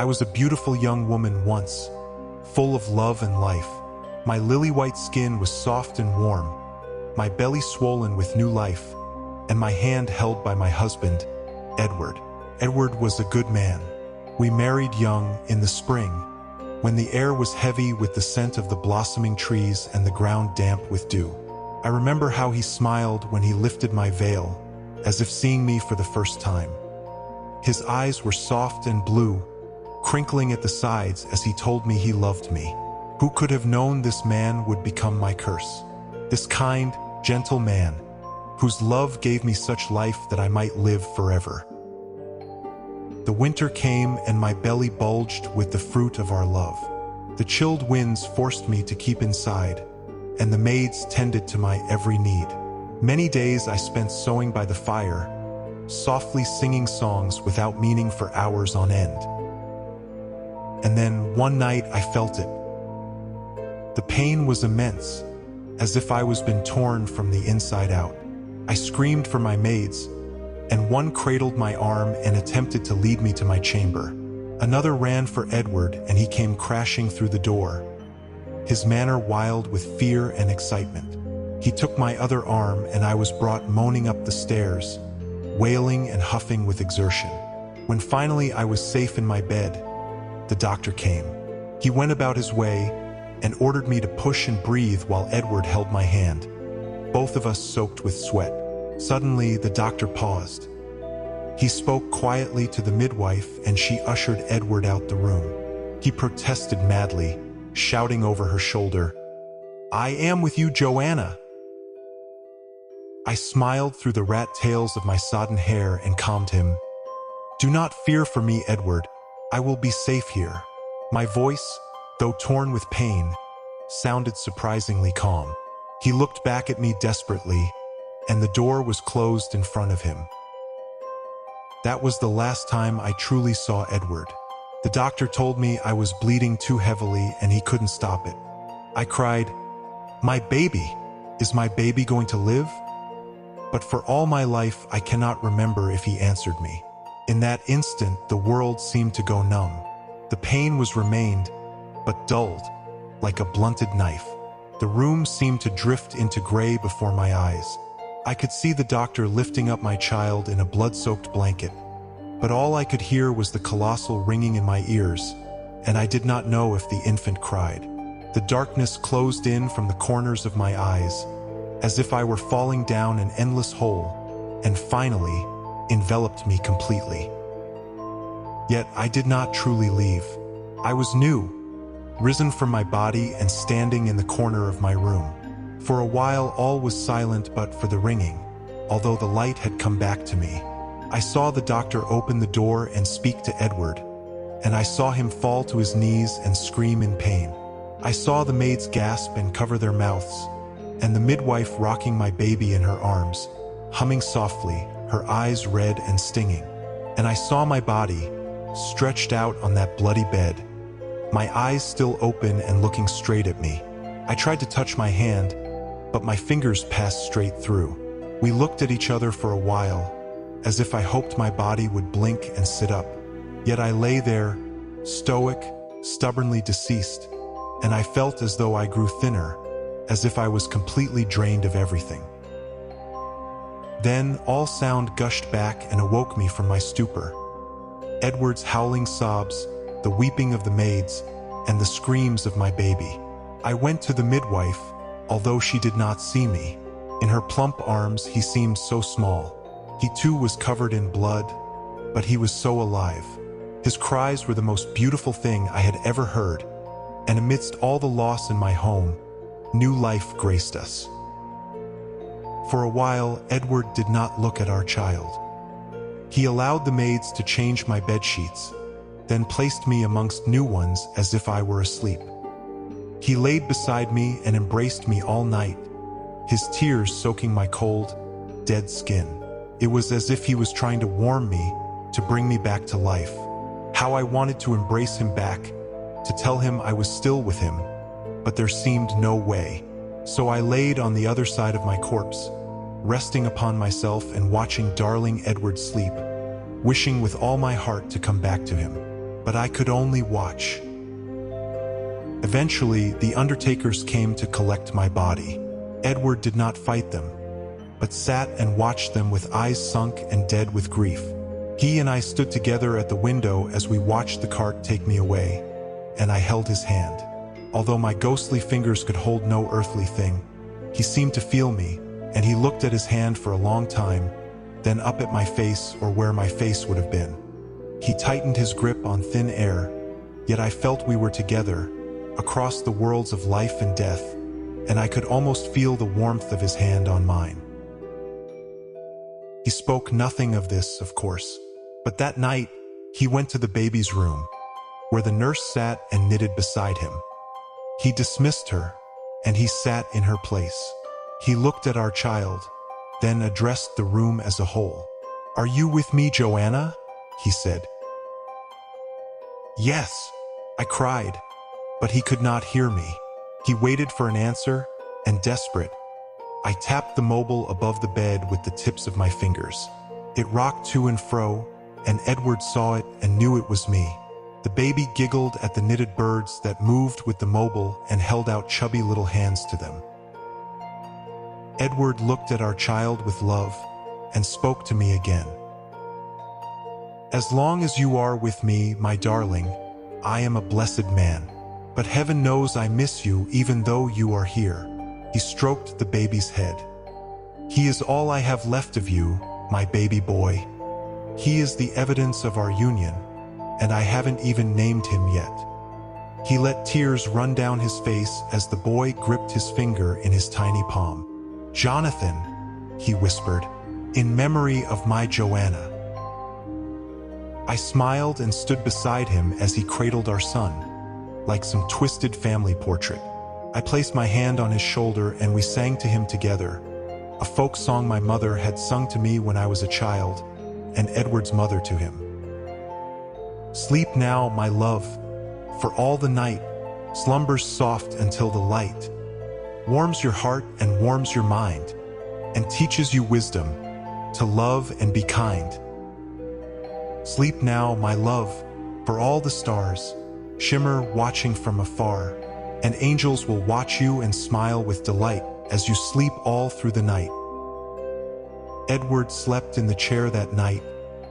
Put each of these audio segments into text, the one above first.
I was a beautiful young woman once, full of love and life. My lily-white skin was soft and warm, my belly swollen with new life, and my hand held by my husband, Edward. Edward was a good man. We married young, in the spring, when the air was heavy with the scent of the blossoming trees and the ground damp with dew. I remember how he smiled when he lifted my veil, as if seeing me for the first time. His eyes were soft and blue, crinkling at the sides as he told me he loved me. Who could have known this man would become my curse? This kind, gentle man, whose love gave me such life that I might live forever. The winter came and my belly bulged with the fruit of our love. The chilled winds forced me to keep inside, and the maids tended to my every need. Many days I spent sewing by the fire, softly singing songs without meaning for hours on end. And then one night I felt it. The pain was immense, as if I was been torn from the inside out. I screamed for my maids, and one cradled my arm and attempted to lead me to my chamber. Another ran for Edward, and he came crashing through the door, his manner wild with fear and excitement. He took my other arm, and I was brought moaning up the stairs, wailing and huffing with exertion. When finally I was safe in my bed, the doctor came. He went about his way and ordered me to push and breathe while Edward held my hand, both of us soaked with sweat. Suddenly, the doctor paused. He spoke quietly to the midwife, and she ushered Edward out the room. He protested madly, shouting over her shoulder, "I am with you, Joanna." I smiled through the rat tails of my sodden hair and calmed him. "Do not fear for me, Edward. I will be safe here." My voice, though torn with pain, sounded surprisingly calm. He looked back at me desperately, and the door was closed in front of him. That was the last time I truly saw Edward. The doctor told me I was bleeding too heavily and he couldn't stop it. I cried, "My baby! Is my baby going to live?" But for all my life, I cannot remember if he answered me. In that instant, the world seemed to go numb. The pain was remained, but dulled, like a blunted knife. The room seemed to drift into gray before my eyes. I could see the doctor lifting up my child in a blood-soaked blanket, but all I could hear was the colossal ringing in my ears, and I did not know if the infant cried. The darkness closed in from the corners of my eyes, as if I were falling down an endless hole, and finally enveloped me completely. Yet I did not truly leave. I was new, risen from my body and standing in the corner of my room. For a while all was silent but for the ringing, although the light had come back to me. I saw the doctor open the door and speak to Edward, and I saw him fall to his knees and scream in pain. I saw the maids gasp and cover their mouths, and the midwife rocking my baby in her arms, humming softly, her eyes red and stinging. And I saw my body, stretched out on that bloody bed, my eyes still open and looking straight at me. I tried to touch my hand, but my fingers passed straight through. We looked at each other for a while, as if I hoped my body would blink and sit up. Yet I lay there, stoic, stubbornly deceased, and I felt as though I grew thinner, as if I was completely drained of everything. Then all sound gushed back and awoke me from my stupor. Edward's howling sobs, the weeping of the maids, and the screams of my baby. I went to the midwife, although she did not see me. In her plump arms he seemed so small. He too was covered in blood, but he was so alive. His cries were the most beautiful thing I had ever heard, and amidst all the loss in my home, new life graced us. For a while, Edward did not look at our child. He allowed the maids to change my bedsheets, then placed me amongst new ones as if I were asleep. He laid beside me and embraced me all night, his tears soaking my cold, dead skin. It was as if he was trying to warm me, to bring me back to life. How I wanted to embrace him back, to tell him I was still with him, but there seemed no way. So I laid on the other side of my corpse, resting upon myself and watching darling Edward sleep, wishing with all my heart to come back to him. but I could only watch. Eventually, the undertakers came to collect my body. Edward did not fight them, but sat and watched them with eyes sunk and dead with grief. He and I stood together at the window as we watched the cart take me away, and I held his hand. Although my ghostly fingers could hold no earthly thing, he seemed to feel me, and he looked at his hand for a long time, then up at my face or where my face would have been. He tightened his grip on thin air, yet I felt we were together, across the worlds of life and death, and I could almost feel the warmth of his hand on mine. He spoke nothing of this, of course, but that night he went to the baby's room, where the nurse sat and knitted beside him. He dismissed her, and he sat in her place. He looked at our child, then addressed the room as a whole. "Are you with me, Joanna?" he said. "Yes," I cried, but he could not hear me. He waited for an answer, and desperate, I tapped the mobile above the bed with the tips of my fingers. It rocked to and fro, and Edward saw it and knew it was me. The baby giggled at the knitted birds that moved with the mobile and held out chubby little hands to them. Edward looked at our child with love and spoke to me again. "As long as you are with me, my darling, I am a blessed man. But heaven knows I miss you even though you are here." He stroked the baby's head. "He is all I have left of you, my baby boy. He is the evidence of our union, and I haven't even named him yet." He let tears run down his face as the boy gripped his finger in his tiny palm. "Jonathan," he whispered, "in memory of my Joanna." I smiled and stood beside him as he cradled our son, like some twisted family portrait. I placed my hand on his shoulder and we sang to him together, a folk song my mother had sung to me when I was a child, and Edward's mother to him. "Sleep now, my love, for all the night slumbers soft until the light warms your heart and warms your mind, and teaches you wisdom to love and be kind. Sleep now, my love, for all the stars shimmer watching from afar, and angels will watch you and smile with delight as you sleep all through the night." Edward slept in the chair that night,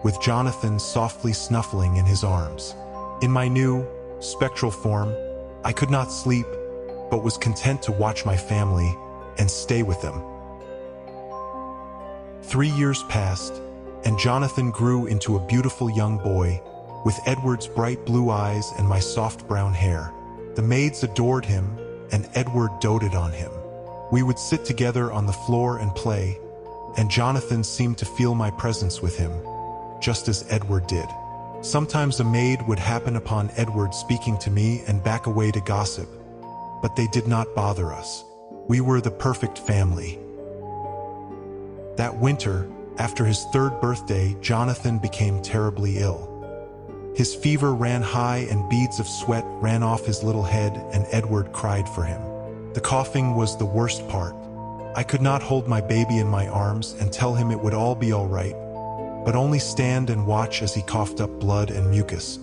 with Jonathan softly snuffling in his arms. In my new, spectral form, I could not sleep, but was content to watch my family and stay with them. 3 years passed, and Jonathan grew into a beautiful young boy, with Edward's bright blue eyes and my soft brown hair. The maids adored him, and Edward doted on him. We would sit together on the floor and play, and Jonathan seemed to feel my presence with him, just as Edward did. Sometimes a maid would happen upon Edward speaking to me and back away to gossip, but they did not bother us. We were the perfect family. That winter, after his 3rd birthday, Jonathan became terribly ill. His fever ran high and beads of sweat ran off his little head, and Edward cried for him. The coughing was the worst part. I could not hold my baby in my arms and tell him it would all be all right, but only stand and watch as he coughed up blood and mucus.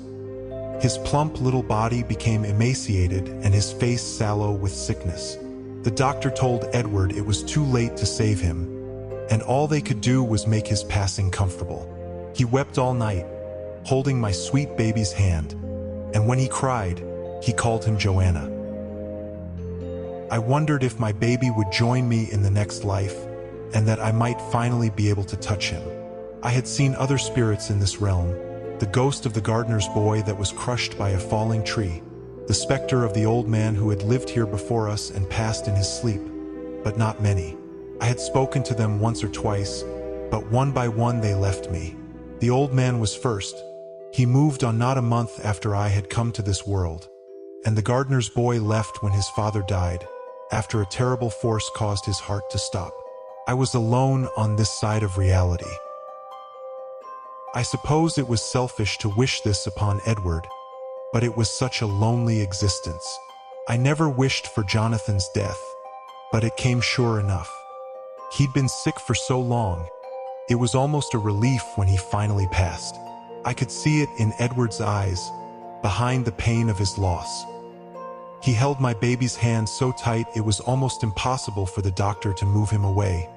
His plump little body became emaciated and his face sallow with sickness. The doctor told Edward it was too late to save him, and all they could do was make his passing comfortable. He wept all night, holding my sweet baby's hand, and when he cried, he called him Joanna. I wondered if my baby would join me in the next life, and that I might finally be able to touch him. I had seen other spirits in this realm, the ghost of the gardener's boy that was crushed by a falling tree, the specter of the old man who had lived here before us and passed in his sleep, but not many. I had spoken to them once or twice, but one by one they left me. The old man was first. He moved on not a month after I had come to this world, and the gardener's boy left when his father died, after a terrible force caused his heart to stop. I was alone on this side of reality. I suppose it was selfish to wish this upon Edward, but it was such a lonely existence. I never wished for Jonathan's death, but it came sure enough. He'd been sick for so long, it was almost a relief when he finally passed. I could see it in Edward's eyes, behind the pain of his loss. He held my baby's hand so tight it was almost impossible for the doctor to move him away.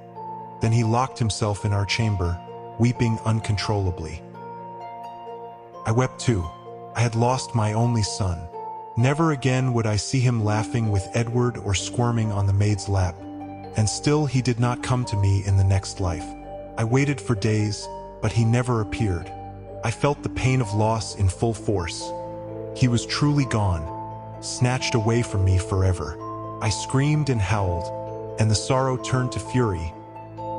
Then he locked himself in our chamber, weeping uncontrollably. I wept too. I had lost my only son. Never again would I see him laughing with Edward or squirming on the maid's lap. And still he did not come to me in the next life. I waited for days, but he never appeared. I felt the pain of loss in full force. He was truly gone, snatched away from me forever. I screamed and howled, and the sorrow turned to fury,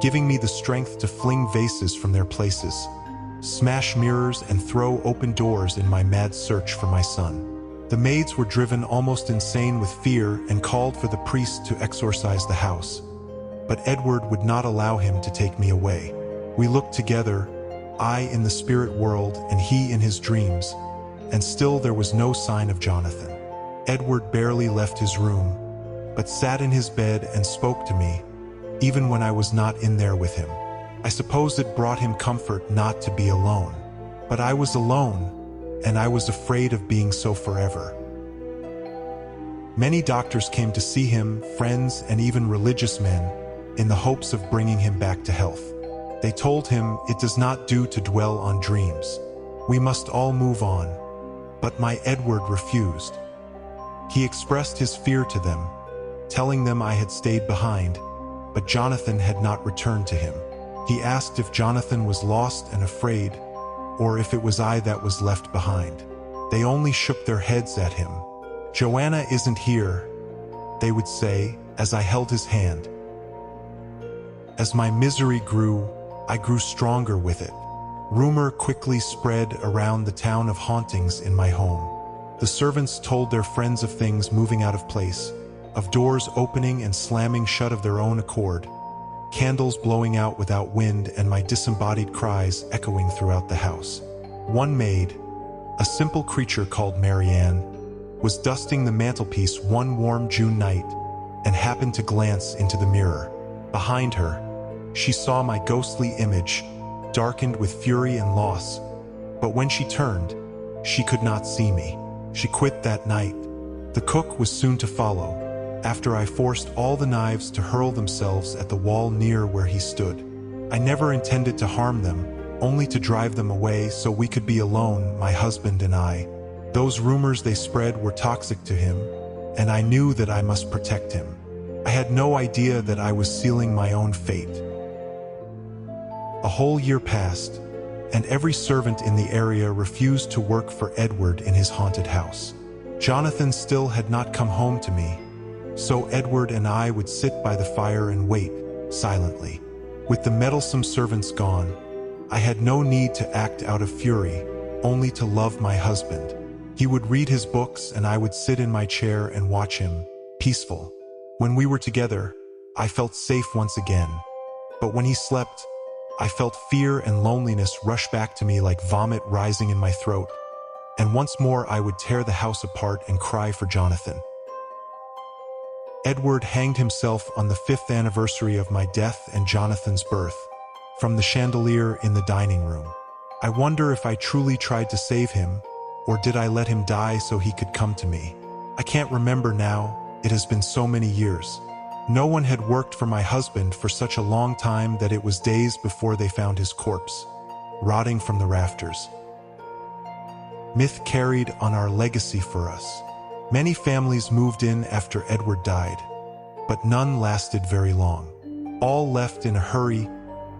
giving me the strength to fling vases from their places, smash mirrors and throw open doors in my mad search for my son. The maids were driven almost insane with fear and called for the priest to exorcise the house. But Edward would not allow him to take me away. We looked together, I in the spirit world and he in his dreams, and still there was no sign of Jonathan. Edward barely left his room, but sat in his bed and spoke to me, even when I was not in there with him. I suppose it brought him comfort not to be alone. But I was alone, and I was afraid of being so forever. Many doctors came to see him, friends and even religious men, in the hopes of bringing him back to health. They told him it does not do to dwell on dreams. We must all move on. But my Edward refused. He expressed his fear to them, telling them I had stayed behind, but Jonathan had not returned to him. He asked if Jonathan was lost and afraid, or if it was I that was left behind. They only shook their heads at him. "Joanna isn't here," they would say, as I held his hand. As my misery grew, I grew stronger with it. Rumor quickly spread around the town of hauntings in my home. The servants told their friends of things moving out of place, of doors opening and slamming shut of their own accord, candles blowing out without wind, and my disembodied cries echoing throughout the house. One maid, a simple creature called Marianne, was dusting the mantelpiece one warm June night and happened to glance into the mirror. Behind her, she saw my ghostly image, darkened with fury and loss. But when she turned, she could not see me. She quit that night. The cook was soon to follow, after I forced all the knives to hurl themselves at the wall near where he stood. I never intended to harm them, only to drive them away so we could be alone, my husband and I. Those rumors they spread were toxic to him, and I knew that I must protect him. I had no idea that I was sealing my own fate. A whole year passed, and every servant in the area refused to work for Edward in his haunted house. Jonathan still had not come home to me, so Edward and I would sit by the fire and wait, silently. With the meddlesome servants gone, I had no need to act out of fury, only to love my husband. He would read his books and I would sit in my chair and watch him, peaceful. When we were together, I felt safe once again. But when he slept, I felt fear and loneliness rush back to me like vomit rising in my throat. And once more I would tear the house apart and cry for Jonathan. Edward hanged himself on the 5th anniversary of my death and Jonathan's birth, from the chandelier in the dining room. I wonder if I truly tried to save him, or did I let him die so he could come to me? I can't remember now, it has been so many years. No one had worked for my husband for such a long time that it was days before they found his corpse, rotting from the rafters. Myth carried on our legacy for us. Many families moved in after Edward died, but none lasted very long. All left in a hurry,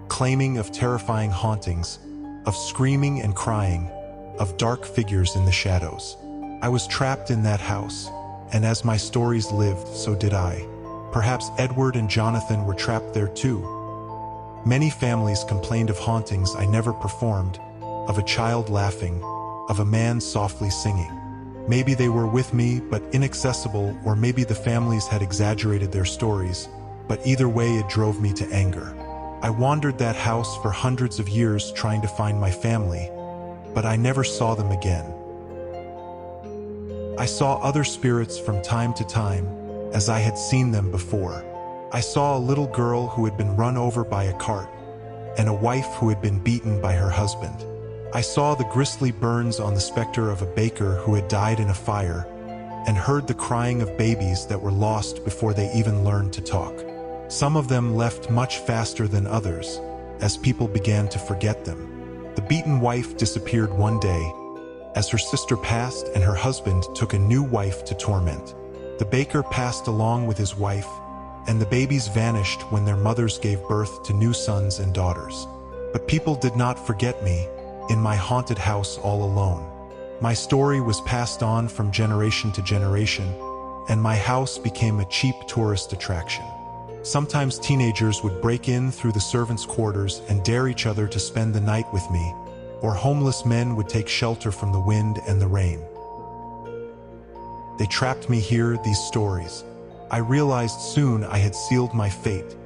claiming of terrifying hauntings, of screaming and crying, of dark figures in the shadows. I was trapped in that house, and as my stories lived, so did I. Perhaps Edward and Jonathan were trapped there too. Many families complained of hauntings I never performed, of a child laughing, of a man softly singing. Maybe they were with me but inaccessible, or maybe the families had exaggerated their stories, but either way it drove me to anger. I wandered that house for hundreds of years trying to find my family, but I never saw them again. I saw other spirits from time to time, as I had seen them before. I saw a little girl who had been run over by a cart, and a wife who had been beaten by her husband. I saw the grisly burns on the specter of a baker who had died in a fire, and heard the crying of babies that were lost before they even learned to talk. Some of them left much faster than others, as people began to forget them. The beaten wife disappeared one day, as her sister passed and her husband took a new wife to torment. The baker passed along with his wife, and the babies vanished when their mothers gave birth to new sons and daughters. But people did not forget me, in my haunted house all alone. My story was passed on from generation to generation, and my house became a cheap tourist attraction. Sometimes teenagers would break in through the servants' quarters and dare each other to spend the night with me, or homeless men would take shelter from the wind and the rain. They trapped me here, these stories. I realized soon I had sealed my fate.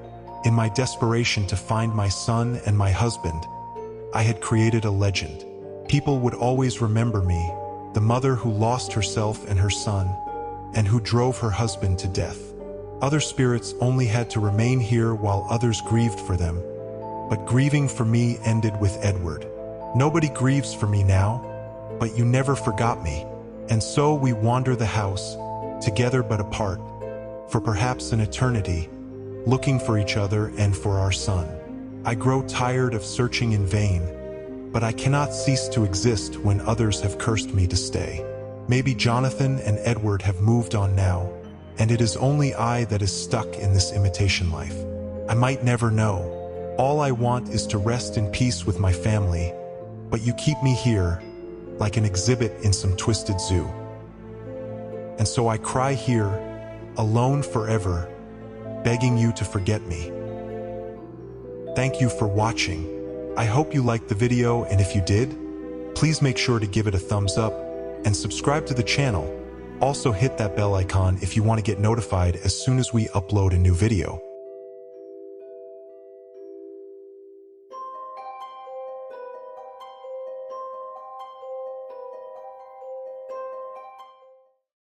In my desperation to find my son and my husband, I had created a legend. People would always remember me, the mother who lost herself and her son, and who drove her husband to death. Other spirits only had to remain here while others grieved for them, but grieving for me ended with Edward. Nobody grieves for me now, but you never forgot me. And so we wander the house, together but apart, for perhaps an eternity, looking for each other and for our son. I grow tired of searching in vain, but I cannot cease to exist when others have cursed me to stay. Maybe Jonathan and Edward have moved on now, and it is only I that is stuck in this imitation life. I might never know. All I want is to rest in peace with my family, but you keep me here, like an exhibit in some twisted zoo. And so I cry here, alone forever, begging you to forget me. Thank you for watching. I hope you liked the video, and if you did, please make sure to give it a thumbs up and subscribe to the channel. Also hit that bell icon if you want to get notified as soon as we upload a new video.